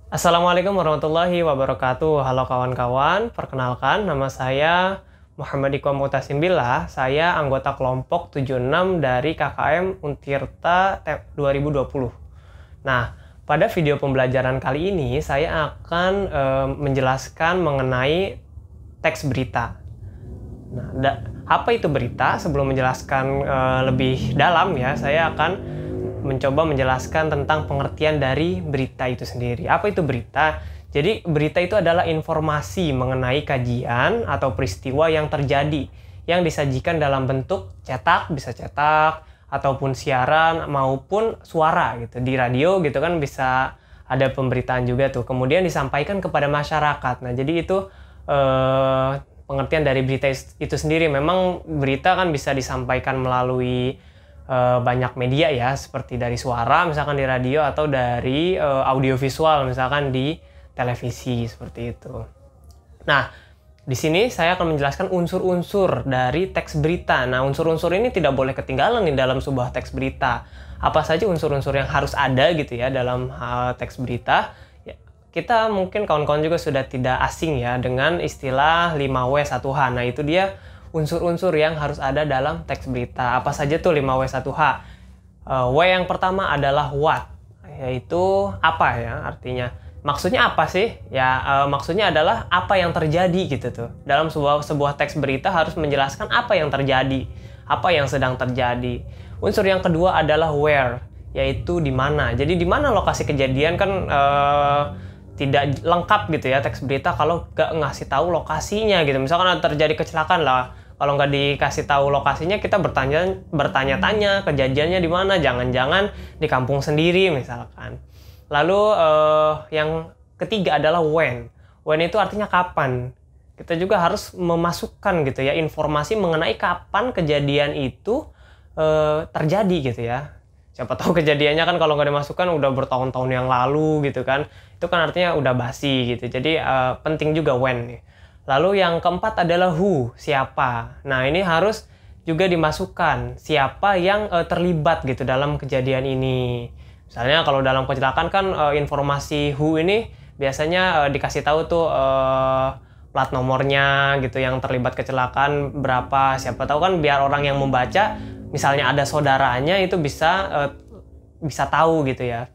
Assalamualaikum warahmatullahi wabarakatuh. Halo kawan-kawan, perkenalkan nama saya Muhammad Iko Mutasim Billah. Saya anggota kelompok 76 dari KKM Untirta 2020. Nah, pada video pembelajaran kali ini saya akan menjelaskan mengenai teks berita. Nah, apa itu berita? Sebelum menjelaskan lebih dalam ya, saya akan mencoba menjelaskan tentang pengertian dari berita itu sendiri. Apa itu berita? Jadi berita itu adalah informasi mengenai kajian atau peristiwa yang terjadi yang disajikan dalam bentuk cetak, bisa cetak ataupun siaran maupun suara gitu. Di radio gitu kan bisa ada pemberitaan juga tuh. Kemudian disampaikan kepada masyarakat. Nah, jadi itu pengertian dari berita itu sendiri. Memang berita kan bisa disampaikan melalui banyak media ya, seperti dari suara misalkan di radio atau dari audiovisual misalkan di televisi seperti itu. Nah, di sini saya akan menjelaskan unsur-unsur dari teks berita. Nah, unsur-unsur ini tidak boleh ketinggalan di dalam sebuah teks berita. Apa saja unsur-unsur yang harus ada gitu ya dalam teks berita? Ya, kita mungkin kawan-kawan juga sudah tidak asing ya dengan istilah 5W1H. Nah, itu dia unsur-unsur yang harus ada dalam teks berita. Apa saja tuh 5W1H? W yang pertama adalah what, yaitu apa ya artinya. Maksudnya apa sih? Ya maksudnya adalah apa yang terjadi gitu tuh. Dalam sebuah teks berita harus menjelaskan apa yang terjadi, apa yang sedang terjadi. Unsur yang kedua adalah where, yaitu di mana. Jadi di mana lokasi kejadian kan tidak lengkap gitu ya teks berita kalau nggak ngasih tahu lokasinya gitu. Misalkan ada terjadi kecelakaan lah, kalau nggak dikasih tahu lokasinya kita bertanya-tanya kejadiannya di mana, jangan-jangan di kampung sendiri misalkan. Lalu yang ketiga adalah when. When itu artinya kapan. Kita juga harus memasukkan gitu ya informasi mengenai kapan kejadian itu terjadi gitu ya. Siapa tahu kejadiannya kan kalau nggak dimasukkan udah bertahun-tahun yang lalu gitu kan. Itu kan artinya udah basi gitu. Jadi penting juga when nih. Lalu yang keempat adalah who, siapa. Nah, ini harus juga dimasukkan siapa yang terlibat gitu dalam kejadian ini. Misalnya kalau dalam kecelakaan kan informasi who ini biasanya dikasih tahu tuh plat nomornya gitu yang terlibat kecelakaan berapa. Siapa tahu kan biar orang yang membaca misalnya ada saudaranya itu bisa tahu gitu ya.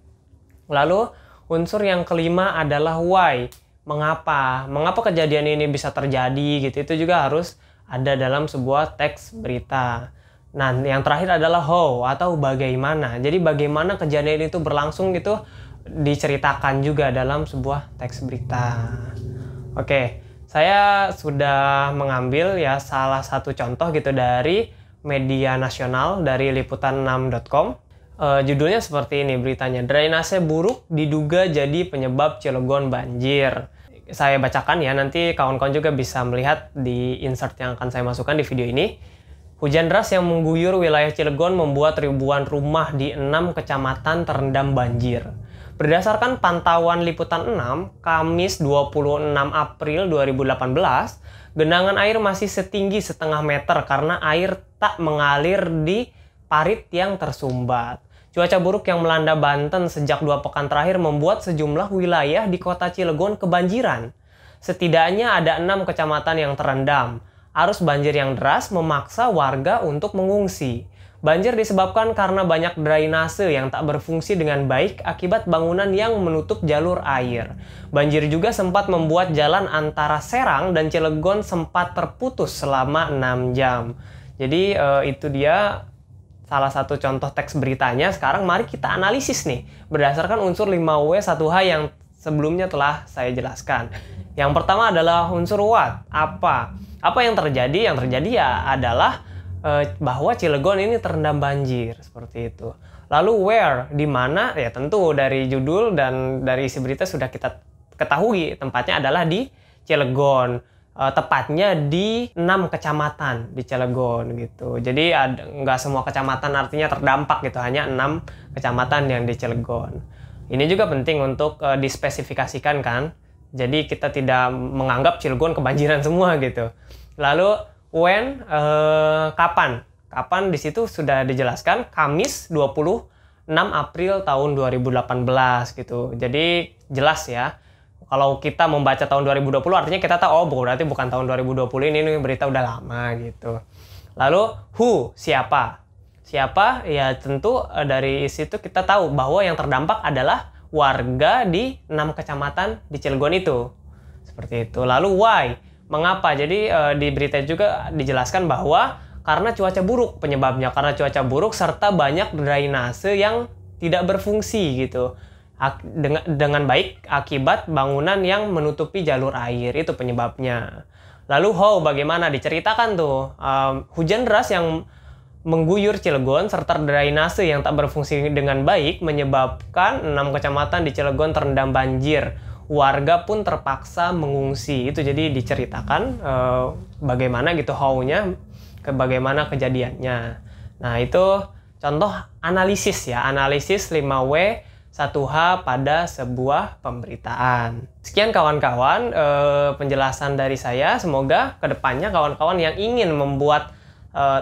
Lalu unsur yang kelima adalah why. Mengapa kejadian ini bisa terjadi gitu. Itu juga harus ada dalam sebuah teks berita. Nah, yang terakhir adalah how atau bagaimana. Jadi bagaimana kejadian itu berlangsung gitu diceritakan juga dalam sebuah teks berita. Oke, saya sudah mengambil ya salah satu contoh gitu dari media nasional dari liputan6.com. Judulnya seperti ini beritanya, drainase buruk diduga jadi penyebab Cilegon banjir. Saya bacakan ya, nanti kawan-kawan juga bisa melihat di insert yang akan saya masukkan di video ini. Hujan deras yang mengguyur wilayah Cilegon membuat ribuan rumah di 6 kecamatan terendam banjir. Berdasarkan pantauan Liputan 6, Kamis 26 April 2018, genangan air masih setinggi setengah meter karena air tak mengalir di parit yang tersumbat. Cuaca buruk yang melanda Banten sejak 2 pekan terakhir membuat sejumlah wilayah di kota Cilegon kebanjiran. Setidaknya ada 6 kecamatan yang terendam. Arus banjir yang deras memaksa warga untuk mengungsi. Banjir disebabkan karena banyak drainase yang tak berfungsi dengan baik akibat bangunan yang menutup jalur air. Banjir juga sempat membuat jalan antara Serang dan Cilegon sempat terputus selama 6 jam. Jadi itu dia salah satu contoh teks beritanya. Sekarang mari kita analisis nih berdasarkan unsur 5W1H yang sebelumnya telah saya jelaskan. Yang pertama adalah unsur what, apa. Apa yang terjadi? Yang terjadi ya adalah bahwa Cilegon ini terendam banjir seperti itu. Lalu where, di mana? Ya tentu dari judul dan dari isi berita sudah kita ketahui tempatnya adalah di Cilegon. Tepatnya di 6 kecamatan di Cilegon gitu. Jadi nggak semua kecamatan artinya terdampak gitu, hanya 6 kecamatan yang di Cilegon. Ini juga penting untuk dispesifikasikan kan. Jadi kita tidak menganggap Cilegon kebanjiran semua gitu. Lalu when, kapan? Kapan di situ sudah dijelaskan Kamis 26 6 April tahun 2018 gitu. Jadi jelas ya. Kalau kita membaca tahun 2020 artinya kita tahu oh berarti bukan tahun 2020 ini berita udah lama gitu. Lalu who, siapa? Siapa? Ya tentu dari situ kita tahu bahwa yang terdampak adalah warga di 6 kecamatan di Cilegon itu. Seperti itu. Lalu why? Mengapa? Jadi di berita juga dijelaskan bahwa karena cuaca buruk penyebabnya. Karena cuaca buruk serta banyak drainase yang tidak berfungsi gitu. Dengan baik akibat bangunan yang menutupi jalur air. Itu penyebabnya. Lalu how? Bagaimana? Diceritakan tuh. Hujan deras yang mengguyur Cilegon serta drainase yang tak berfungsi dengan baik menyebabkan 6 kecamatan di Cilegon terendam banjir. Warga pun terpaksa mengungsi. Itu jadi diceritakan bagaimana gitu how-nya, bagaimana kejadiannya. Nah itu contoh analisis ya, analisis 5W 1H pada sebuah pemberitaan. Sekian kawan-kawan penjelasan dari saya. Semoga kedepannya kawan-kawan yang ingin membuat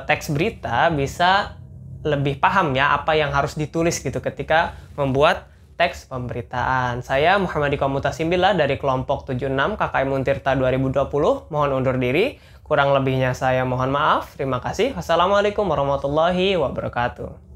teks berita bisa lebih paham ya apa yang harus ditulis gitu ketika membuat teks pemberitaan. Saya Muhammad Iko Mutasimbillah dari kelompok 76 KKM Untirta 2020. Mohon undur diri. Kurang lebihnya saya mohon maaf. Terima kasih. Wassalamualaikum warahmatullahi wabarakatuh.